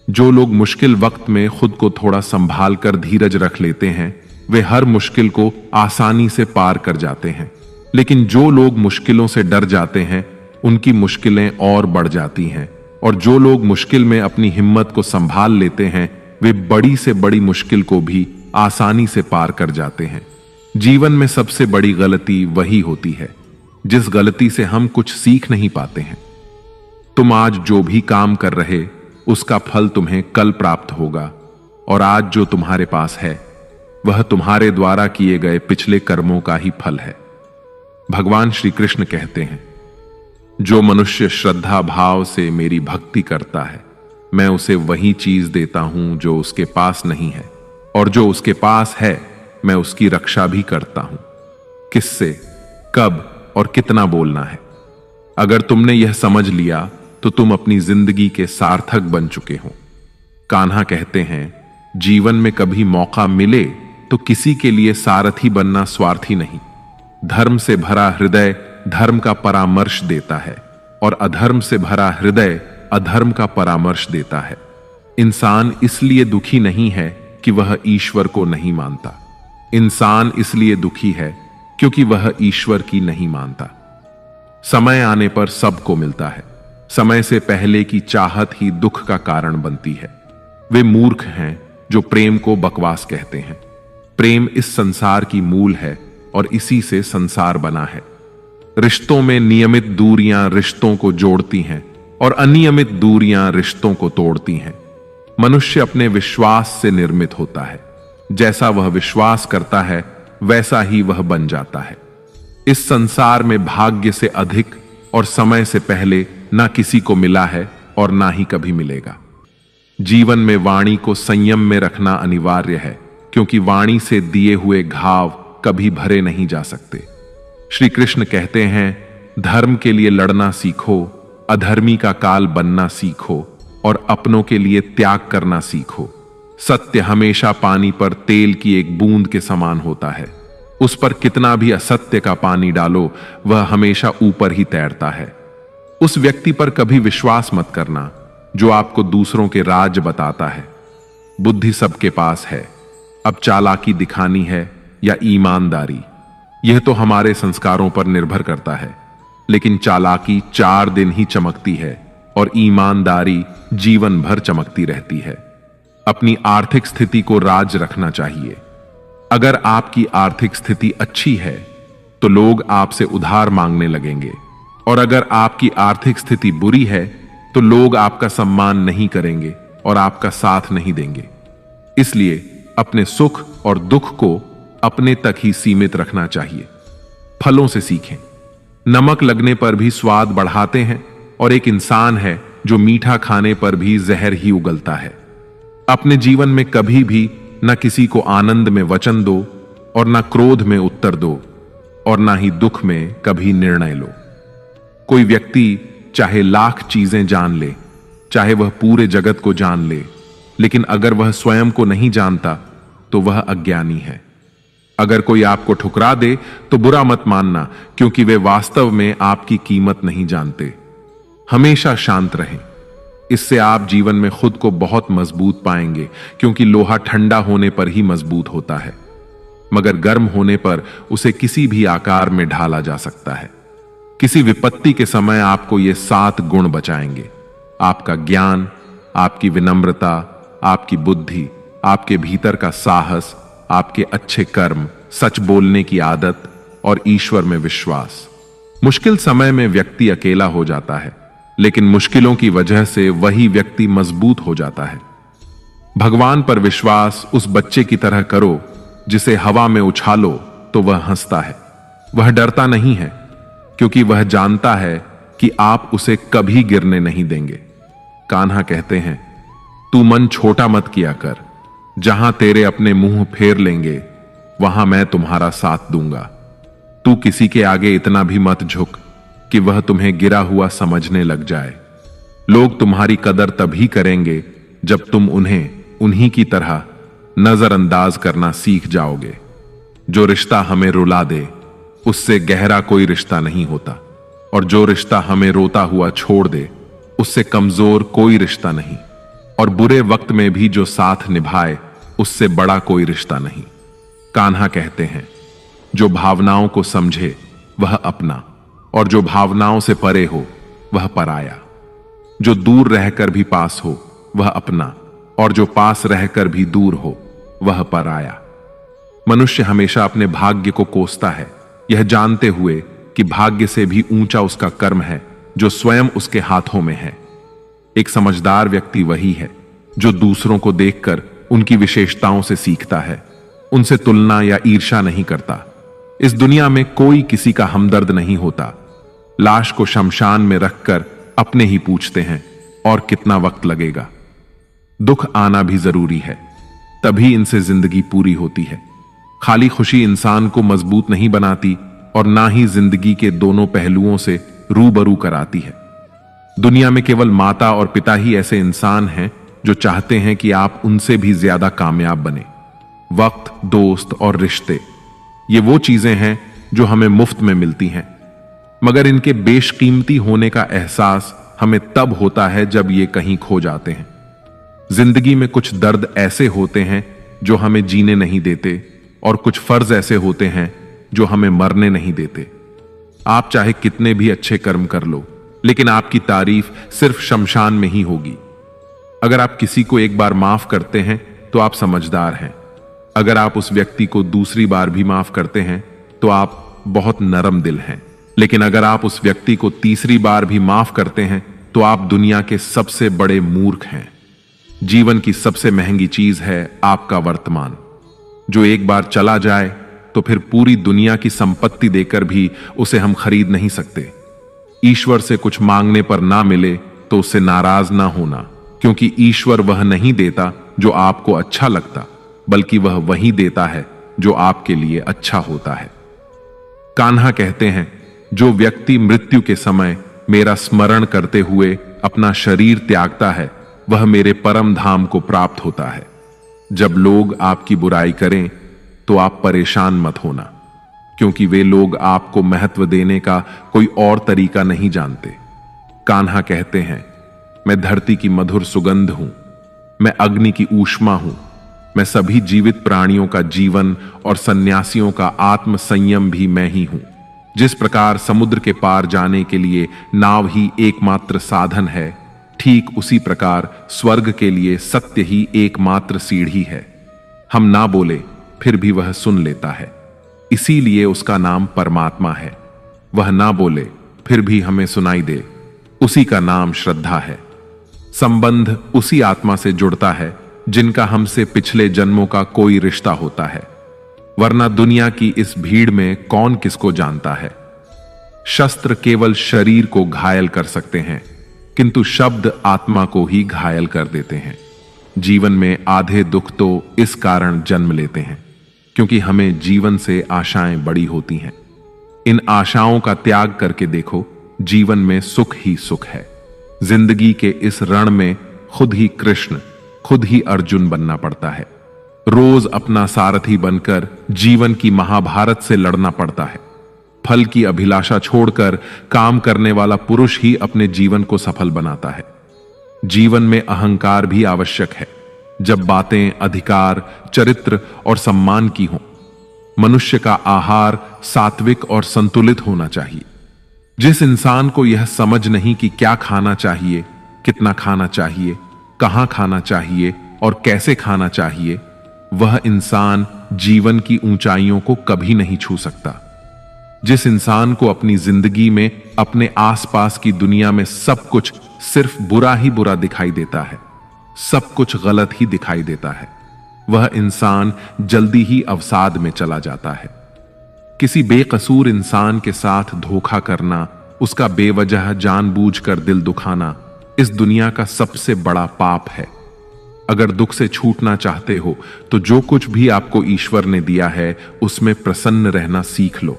जो लोग मुश्किल वक्त में खुद को थोड़ा संभाल कर धीरज रख लेते हैं, वे हर मुश्किल को आसानी से पार कर जाते हैं। लेकिन जो लोग मुश्किलों से डर जाते हैं, उनकी मुश्किलें और बढ़ जाती हैं, और जो लोग मुश्किल में अपनी हिम्मत को संभाल लेते हैं, वे बड़ी से बड़ी मुश्किल को भी आसानी से पार कर जाते हैं। जीवन में सबसे बड़ी गलती वही होती है जिस गलती से हम कुछ सीख नहीं पाते हैं। तुम आज जो भी काम कर रहे उसका फल तुम्हें कल प्राप्त होगा, और आज जो तुम्हारे पास है वह तुम्हारे द्वारा किए गए पिछले कर्मों का ही फल है। भगवान श्री कृष्ण कहते हैं, जो मनुष्य श्रद्धा भाव से मेरी भक्ति करता है, मैं उसे वही चीज देता हूं जो उसके पास नहीं है, और जो उसके पास है मैं उसकी रक्षा भी करता हूं। किससे, कब और कितना बोलना है। अगर तुमने यह समझ लिया तो तुम अपनी जिंदगी के सार्थक बन चुके हो। कान्हा कहते हैं, जीवन में कभी मौका मिले तो किसी के लिए सारथी बनना स्वार्थी नहीं। धर्म से भरा हृदय धर्म का परामर्श देता है, और अधर्म से भरा हृदय अधर्म का परामर्श देता है। इंसान इसलिए दुखी नहीं है कि वह ईश्वर को नहीं मानता। इंसान इसलिए दुखी है क्योंकि वह ईश्वर की नहीं मानता। समय आने पर सबको मिलता है। समय से पहले की चाहत ही दुख का कारण बनती है। वे मूर्ख हैं जो प्रेम को बकवास कहते हैं। प्रेम इस संसार की मूल है और इसी से संसार बना है। रिश्तों में नियमित दूरियां रिश्तों को जोड़ती हैं और अनियमित दूरियां रिश्तों को तोड़ती हैं। मनुष्य अपने विश्वास से निर्मित होता है। जैसा वह विश्वास करता है वैसा ही वह बन जाता है। इस संसार में भाग्य से अधिक और समय से पहले ना किसी को मिला है और ना ही कभी मिलेगा। जीवन में वाणी को संयम में रखना अनिवार्य है, क्योंकि वाणी से दिए हुए घाव कभी भरे नहीं जा सकते। श्री कृष्ण कहते हैं, धर्म के लिए लड़ना सीखो, अधर्मी का काल बनना सीखो और अपनों के लिए त्याग करना सीखो। सत्य हमेशा पानी पर तेल की एक बूंद के समान होता है। उस पर कितना भी असत्य का पानी डालो, वह हमेशा ऊपर ही तैरता है। उस व्यक्ति पर कभी विश्वास मत करना जो आपको दूसरों के राज बताता है। बुद्धि सबके पास है, अब चालाकी दिखानी है या ईमानदारी, यह तो हमारे संस्कारों पर निर्भर करता है। लेकिन चालाकी 4 दिन ही चमकती है और ईमानदारी जीवन भर चमकती रहती है। अपनी आर्थिक स्थिति को राज रखना चाहिए। अगर आपकी आर्थिक स्थिति अच्छी है तो लोग आपसे उधार मांगने लगेंगे, और अगर आपकी आर्थिक स्थिति बुरी है तो लोग आपका सम्मान नहीं करेंगे और आपका साथ नहीं देंगे। इसलिए अपने सुख और दुख को अपने तक ही सीमित रखना चाहिए। फलों से सीखें। नमक लगने पर भी स्वाद बढ़ाते हैं, और एक इंसान है जो मीठा खाने पर भी जहर ही उगलता है। अपने जीवन में कभी भी न किसी को आनंद में वचन दो और न क्रोध में उत्तर दो, और न ही दुख में कभी निर्णय लो। कोई व्यक्ति चाहे लाख चीजें जान ले, चाहे वह पूरे जगत को जान ले, लेकिन अगर वह स्वयं को नहीं जानता तो वह अज्ञानी है। अगर कोई आपको ठुकरा दे तो बुरा मत मानना, क्योंकि वे वास्तव में आपकी कीमत नहीं जानते। हमेशा शांत रहें। इससे आप जीवन में खुद को बहुत मजबूत पाएंगे, क्योंकि लोहा ठंडा होने पर ही मजबूत होता है, मगर गर्म होने पर उसे किसी भी आकार में ढाला जा सकता है। किसी विपत्ति के समय आपको ये 7 गुण बचाएंगे: आपका ज्ञान, आपकी विनम्रता, आपकी बुद्धि, आपके भीतर का साहस, आपके अच्छे कर्म, सच बोलने की आदत और ईश्वर में विश्वास। मुश्किल समय में व्यक्ति अकेला हो जाता है, लेकिन मुश्किलों की वजह से वही व्यक्ति मजबूत हो जाता है। भगवान पर विश्वास उस बच्चे की तरह करो जिसे हवा में उछालो तो वह हंसता है। वह डरता नहीं है, क्योंकि वह जानता है कि आप उसे कभी गिरने नहीं देंगे। कान्हा कहते हैं, तू मन छोटा मत किया कर, जहां तेरे अपने मुंह फेर लेंगे वहां मैं तुम्हारा साथ दूंगा। तू किसी के आगे इतना भी मत झुक कि वह तुम्हें गिरा हुआ समझने लग जाए। लोग तुम्हारी कदर तभी करेंगे जब तुम उन्हें उन्हीं की तरह नजरअंदाज करना सीख जाओगे। जो रिश्ता हमें रुला दे उससे गहरा कोई रिश्ता नहीं होता, और जो रिश्ता हमें रोता हुआ छोड़ दे उससे कमजोर कोई रिश्ता नहीं, और बुरे वक्त में भी जो साथ निभाए उससे बड़ा कोई रिश्ता नहीं। कान्हा कहते हैं, जो भावनाओं को समझे वह अपना, और जो भावनाओं से परे हो वह पराया। जो दूर रहकर भी पास हो वह अपना, और जो पास रहकर भी दूर हो वह पराया। मनुष्य हमेशा अपने भाग्य को कोसता है, यह जानते हुए कि भाग्य से भी ऊंचा उसका कर्म है जो स्वयं उसके हाथों में है। एक समझदार व्यक्ति वही है जो दूसरों को देखकर उनकी विशेषताओं से सीखता है, उनसे तुलना या ईर्ष्या नहीं करता। इस दुनिया में कोई किसी का हमदर्द नहीं होता। लाश को शमशान में रखकर अपने ही पूछते हैं, और कितना वक्त लगेगा। दुख आना भी जरूरी है, तभी इनसे जिंदगी पूरी होती है। खाली खुशी इंसान को मजबूत नहीं बनाती, और ना ही जिंदगी के दोनों पहलुओं से रूबरू कराती है। दुनिया में केवल माता और पिता ही ऐसे इंसान हैं जो चाहते हैं कि आप उनसे भी ज्यादा कामयाब बने। वक्त, दोस्त और रिश्ते, ये वो चीजें हैं जो हमें मुफ्त में मिलती हैं, मगर इनके बेशकीमती होने का एहसास हमें तब होता है जब ये कहीं खो जाते हैं। जिंदगी में कुछ दर्द ऐसे होते हैं जो हमें जीने नहीं देते, और कुछ फर्ज ऐसे होते हैं जो हमें मरने नहीं देते। आप चाहे कितने भी अच्छे कर्म कर लो, लेकिन आपकी तारीफ सिर्फ शमशान में ही होगी। अगर आप किसी को एक बार माफ करते हैं तो आप समझदार हैं। अगर आप उस व्यक्ति को दूसरी बार भी माफ करते हैं तो आप बहुत नरम दिल हैं। लेकिन अगर आप उस व्यक्ति को तीसरी बार भी माफ करते हैं तो आप दुनिया के सबसे बड़े मूर्ख हैं। जीवन की सबसे महंगी चीज है आपका वर्तमान, जो एक बार चला जाए तो फिर पूरी दुनिया की संपत्ति देकर भी उसे हम खरीद नहीं सकते। ईश्वर से कुछ मांगने पर ना मिले तो उससे नाराज ना होना, क्योंकि ईश्वर वह नहीं देता जो आपको अच्छा लगता, बल्कि वह वही देता है जो आपके लिए अच्छा होता है। कान्हा कहते हैं, जो व्यक्ति मृत्यु के समय मेरा स्मरण करते हुए अपना शरीर त्यागता है, वह मेरे परम धाम को प्राप्त होता है। जब लोग आपकी बुराई करें तो आप परेशान मत होना, क्योंकि वे लोग आपको महत्व देने का कोई और तरीका नहीं जानते। कान्हा कहते हैं, मैं धरती की मधुर सुगंध हूं, मैं अग्नि की ऊष्मा हूं, मैं सभी जीवित प्राणियों का जीवन और सन्यासियों का आत्म संयम भी मैं ही हूं। जिस प्रकार समुद्र के पार जाने के लिए नाव ही एकमात्र साधन है, ठीक उसी प्रकार स्वर्ग के लिए सत्य ही एकमात्र सीढ़ी है। हम ना बोले फिर भी वह सुन लेता है, इसीलिए उसका नाम परमात्मा है। वह ना बोले फिर भी हमें सुनाई दे, उसी का नाम श्रद्धा है। संबंध उसी आत्मा से जुड़ता है जिनका हमसे पिछले जन्मों का कोई रिश्ता होता है, वरना दुनिया की इस भीड़ में कौन किसको जानता है। शस्त्र केवल शरीर को घायल कर सकते हैं, किंतु शब्द आत्मा को ही घायल कर देते हैं। जीवन में आधे दुख तो इस कारण जन्म लेते हैं क्योंकि हमें जीवन से आशाएं बड़ी होती हैं। इन आशाओं का त्याग करके देखो, जीवन में सुख ही सुख है। जिंदगी के इस रण में खुद ही कृष्ण, खुद ही अर्जुन बनना पड़ता है। रोज अपना सारथी बनकर जीवन की महाभारत से लड़ना पड़ता है। फल की अभिलाषा छोड़कर काम करने वाला पुरुष ही अपने जीवन को सफल बनाता है। जीवन में अहंकार भी आवश्यक है, जब बातें अधिकार, चरित्र और सम्मान की हों। मनुष्य का आहार सात्विक और संतुलित होना चाहिए। जिस इंसान को यह समझ नहीं कि क्या खाना चाहिए, कितना खाना चाहिए, कहां खाना चाहिए और कैसे खाना चाहिए, वह इंसान जीवन की ऊंचाइयों को कभी नहीं छू सकता। जिस इंसान को अपनी जिंदगी में अपने आसपास की दुनिया में सब कुछ सिर्फ बुरा ही बुरा दिखाई देता है, सब कुछ गलत ही दिखाई देता है, वह इंसान जल्दी ही अवसाद में चला जाता है। किसी बेकसूर इंसान के साथ धोखा करना, उसका बेवजह जानबूझकर दिल दुखाना इस दुनिया का सबसे बड़ा पाप है। अगर दुख से छूटना चाहते हो तो जो कुछ भी आपको ईश्वर ने दिया है उसमें प्रसन्न रहना सीख लो।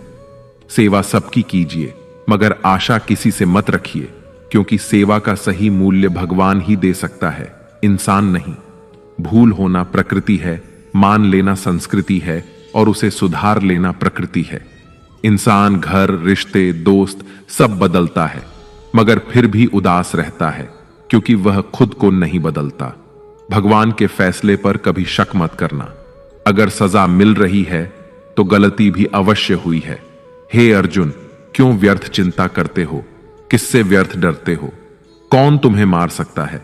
सेवा सबकी कीजिए, मगर आशा किसी से मत रखिए, क्योंकि सेवा का सही मूल्य भगवान ही दे सकता है, इंसान नहीं। भूल होना प्रकृति है, मान लेना संस्कृति है और उसे सुधार लेना प्रकृति है। इंसान घर, रिश्ते, दोस्त सब बदलता है, मगर फिर भी उदास रहता है, क्योंकि वह खुद को नहीं बदलता। भगवान के फैसले पर कभी शक मत करना। अगर सजा मिल रही है तो गलती भी अवश्य हुई है। हे अर्जुन, क्यों व्यर्थ चिंता करते हो? किससे व्यर्थ डरते हो? कौन तुम्हें मार सकता है?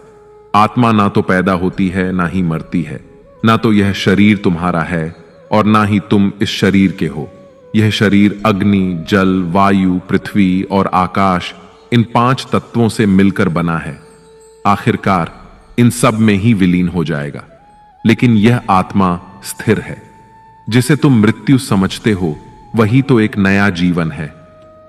आत्मा ना तो पैदा होती है, ना ही मरती है। ना तो यह शरीर तुम्हारा है और ना ही तुम इस शरीर के हो। यह शरीर अग्नि, जल, वायु, पृथ्वी और आकाश, इन 5 तत्वों से मिलकर बना है। आखिरकार इन सब में ही विलीन हो जाएगा। लेकिन यह आत्मा स्थिर है। जिसे तुम मृत्यु समझते हो वही तो एक नया जीवन है।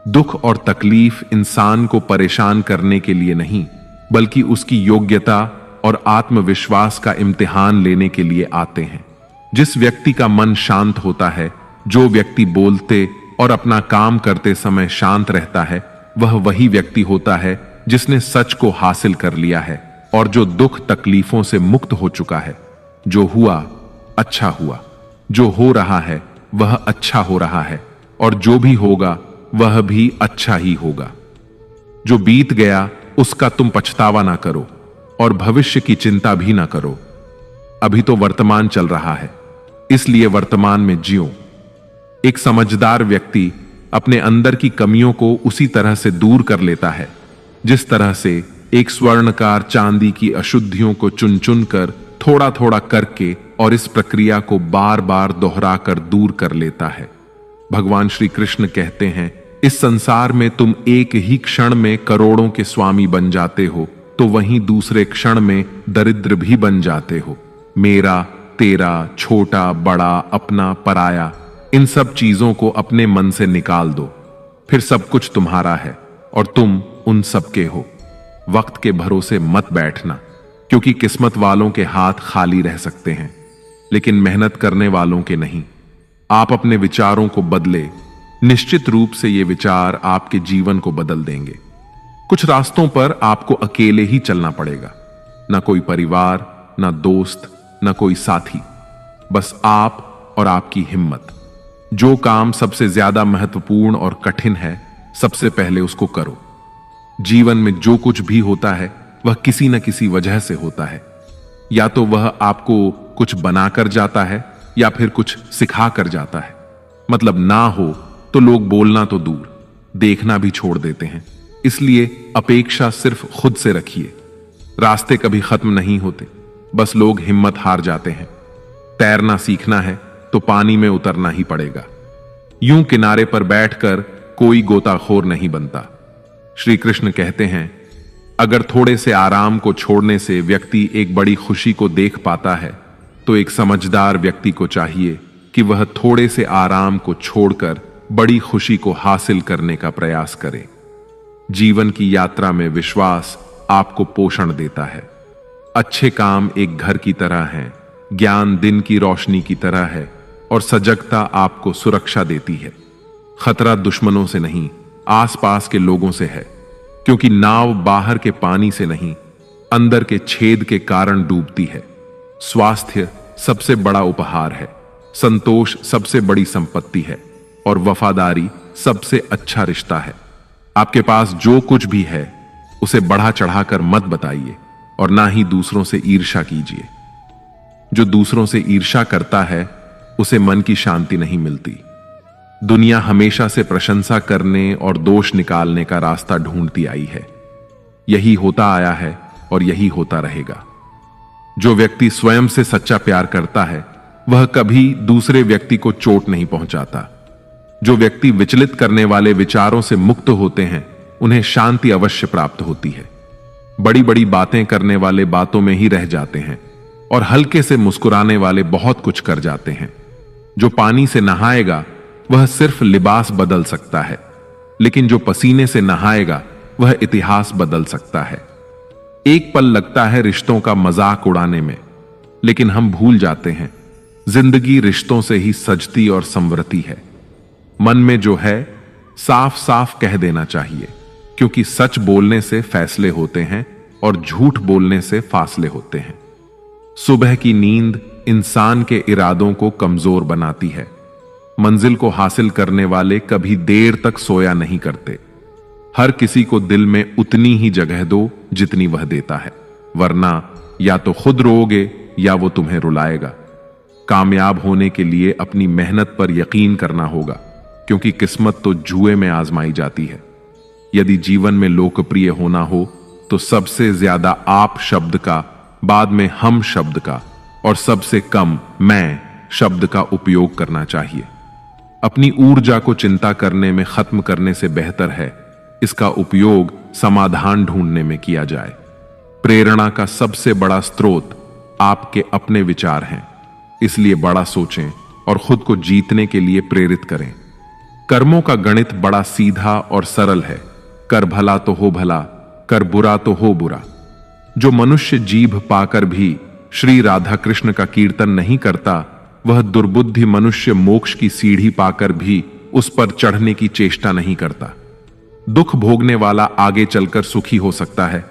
दुख और तकलीफ इंसान को परेशान करने के लिए नहीं, बल्कि उसकी योग्यता और आत्मविश्वास का इम्तिहान लेने के लिए आते हैं। जिस व्यक्ति का मन शांत होता है, जो व्यक्ति बोलते और अपना काम करते समय शांत रहता है, वह वही व्यक्ति होता है जिसने सच को हासिल कर लिया है और जो दुख तकलीफों से मुक्त हो चुका है। जो हुआ अच्छा हुआ, जो हो रहा है वह अच्छा हो रहा है, और जो भी होगा वह भी अच्छा ही होगा। जो बीत गया उसका तुम पछतावा ना करो और भविष्य की चिंता भी ना करो। अभी तो वर्तमान चल रहा है, इसलिए वर्तमान में जियो। एक समझदार व्यक्ति अपने अंदर की कमियों को उसी तरह से दूर कर लेता है जिस तरह से एक स्वर्णकार चांदी की अशुद्धियों को चुन चुन कर थोड़ा थोड़ा करके और इस प्रक्रिया को बार बार दोहराकर दूर कर लेता है। भगवान श्री कृष्ण कहते हैं, इस संसार में तुम एक ही क्षण में करोड़ों के स्वामी बन जाते हो, तो वहीं दूसरे क्षण में दरिद्र भी बन जाते हो। मेरा, तेरा, छोटा, बड़ा, अपना, पराया, इन सब चीजों को अपने मन से निकाल दो, फिर सब कुछ तुम्हारा है और तुम उन सब के हो। वक्त के भरोसे मत बैठना, क्योंकि किस्मत वालों के हाथ खाली रह सकते हैं, लेकिन मेहनत करने वालों के नहीं। आप अपने विचारों को बदले, निश्चित रूप से ये विचार आपके जीवन को बदल देंगे। कुछ रास्तों पर आपको अकेले ही चलना पड़ेगा, ना कोई परिवार, ना दोस्त, ना कोई साथी, बस आप और आपकी हिम्मत। जो काम सबसे ज्यादा महत्वपूर्ण और कठिन है, सबसे पहले उसको करो। जीवन में जो कुछ भी होता है वह किसी न किसी वजह से होता है। या तो वह आपको कुछ बनाकर जाता है या फिर कुछ सिखा कर जाता है। मतलब ना हो तो लोग बोलना तो दूर, देखना भी छोड़ देते हैं। इसलिए अपेक्षा सिर्फ खुद से रखिए। रास्ते कभी खत्म नहीं होते, बस लोग हिम्मत हार जाते हैं। तैरना सीखना है तो पानी में उतरना ही पड़ेगा। यूं किनारे पर बैठकर कोई गोताखोर नहीं बनता। श्री कृष्ण कहते हैं, अगर थोड़े से आराम को छोड़ने से व्यक्ति एक बड़ी खुशी को देख पाता है, तो एक समझदार व्यक्ति को चाहिए कि वह थोड़े से आराम को छोड़कर बड़ी खुशी को हासिल करने का प्रयास करे। जीवन की यात्रा में विश्वास आपको पोषण देता है। अच्छे काम एक घर की तरह हैं, ज्ञान दिन की रोशनी की तरह है और सजगता आपको सुरक्षा देती है। खतरा दुश्मनों से नहीं, आसपास के लोगों से है, क्योंकि नाव बाहर के पानी से नहीं, अंदर के छेद के कारण डूबती है। स्वास्थ्य सबसे बड़ा उपहार है, संतोष सबसे बड़ी संपत्ति है और वफादारी सबसे अच्छा रिश्ता है। आपके पास जो कुछ भी है उसे बढ़ा चढ़ाकर मत बताइए और ना ही दूसरों से ईर्ष्या कीजिए। जो दूसरों से ईर्ष्या करता है उसे मन की शांति नहीं मिलती। दुनिया हमेशा से प्रशंसा करने और दोष निकालने का रास्ता ढूंढती आई है। यही होता आया है और यही होता रहेगा। जो व्यक्ति स्वयं से सच्चा प्यार करता है वह कभी दूसरे व्यक्ति को चोट नहीं पहुंचाता। जो व्यक्ति विचलित करने वाले विचारों से मुक्त होते हैं उन्हें शांति अवश्य प्राप्त होती है। बड़ी बड़ी बातें करने वाले बातों में ही रह जाते हैं और हल्के से मुस्कुराने वाले बहुत कुछ कर जाते हैं। जो पानी से नहाएगा वह सिर्फ लिबास बदल सकता है, लेकिन जो पसीने से नहाएगा वह इतिहास बदल सकता है। एक पल लगता है रिश्तों का मजाक उड़ाने में, लेकिन हम भूल जाते हैं जिंदगी रिश्तों से ही सजती और संवरती है। मन में जो है साफ साफ कह देना चाहिए, क्योंकि सच बोलने से फैसले होते हैं और झूठ बोलने से फासले होते हैं। सुबह की नींद इंसान के इरादों को कमजोर बनाती है। मंजिल को हासिल करने वाले कभी देर तक सोया नहीं करते। हर किसी को दिल में उतनी ही जगह दो जितनी वह देता है, वरना या तो खुद रोओगे या वो तुम्हें रुलाएगा। कामयाब होने के लिए अपनी मेहनत पर यकीन करना होगा, क्योंकि किस्मत तो जुए में आजमाई जाती है। यदि जीवन में लोकप्रिय होना हो तो सबसे ज्यादा आप शब्द का, बाद में हम शब्द का और सबसे कम मैं शब्द का उपयोग करना चाहिए। अपनी ऊर्जा को चिंता करने में खत्म करने से बेहतर है इसका उपयोग समाधान ढूंढने में किया जाए। प्रेरणा का सबसे बड़ा स्रोत आपके अपने विचार हैं, इसलिए बड़ा सोचें और खुद को जीतने के लिए प्रेरित करें। कर्मों का गणित बड़ा सीधा और सरल है। कर भला तो हो भला, कर बुरा तो हो बुरा। जो मनुष्य जीभ पाकर भी श्री राधा कृष्ण का कीर्तन नहीं करता, वह दुर्बुद्धि मनुष्य मोक्ष की सीढ़ी पाकर भी उस पर चढ़ने की चेष्टा नहीं करता। दुख भोगने वाला आगे चलकर सुखी हो सकता है,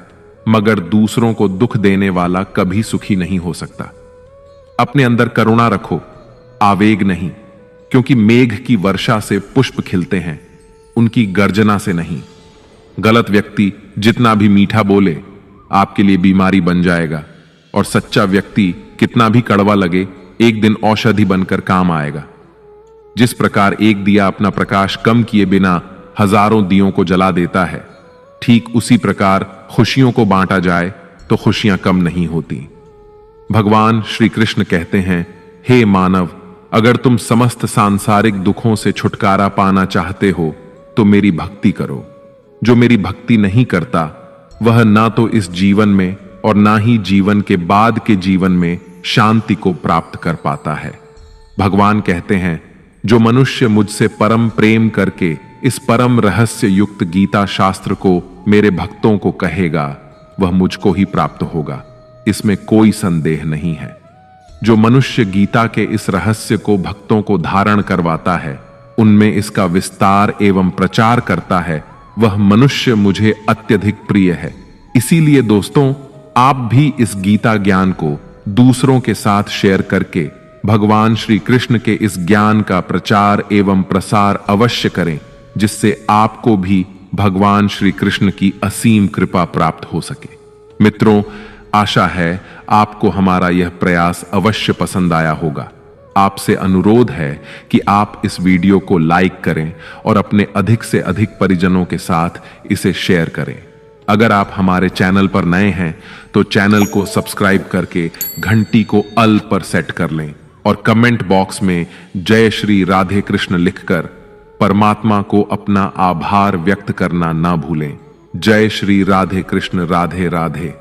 मगर दूसरों को दुख देने वाला कभी सुखी नहीं हो सकता। अपने अंदर करुणा रखो, आवेग नहीं, क्योंकि मेघ की वर्षा से पुष्प खिलते हैं, उनकी गर्जना से नहीं। गलत व्यक्ति जितना भी मीठा बोले आपके लिए बीमारी बन जाएगा, और सच्चा व्यक्ति कितना भी कड़वा लगे एक दिन औषधि बनकर काम आएगा। जिस प्रकार एक दिया अपना प्रकाश कम किए बिना हजारों दियों को जला देता है, ठीक उसी प्रकार खुशियों को बांटा जाए तो खुशियां कम नहीं होती। भगवान श्री कृष्ण कहते हैं, हे मानव, अगर तुम समस्त सांसारिक दुखों से छुटकारा पाना चाहते हो तो मेरी भक्ति करो। जो मेरी भक्ति नहीं करता वह ना तो इस जीवन में और ना ही जीवन के बाद के जीवन में शांति को प्राप्त कर पाता है। भगवान कहते हैं, जो मनुष्य मुझसे परम प्रेम करके इस परम रहस्य युक्त गीता शास्त्र को मेरे भक्तों को कहेगा, वह मुझको ही प्राप्त होगा, इसमें कोई संदेह नहीं है। जो मनुष्य गीता के इस रहस्य को भक्तों को धारण करवाता है, उनमें इसका विस्तार एवं प्रचार करता है, वह मनुष्य मुझे अत्यधिक प्रिय है। इसीलिए दोस्तों, आप भी इस गीता ज्ञान को दूसरों के साथ शेयर करके भगवान श्री कृष्ण के इस ज्ञान का प्रचार एवं प्रसार अवश्य करें, जिससे आपको भी भगवान श्री कृष्ण की असीम कृपा प्राप्त हो सके। मित्रों, आशा है आपको हमारा यह प्रयास अवश्य पसंद आया होगा। आपसे अनुरोध है कि आप इस वीडियो को लाइक करें और अपने अधिक से अधिक परिजनों के साथ इसे शेयर करें। अगर आप हमारे चैनल पर नए हैं तो चैनल को सब्सक्राइब करके घंटी को ऑल पर सेट कर लें और कमेंट बॉक्स में जय श्री राधे कृष्ण लिखकर परमात्मा को अपना आभार व्यक्त करना ना भूलें। जय श्री राधे कृष्ण, राधे राधे।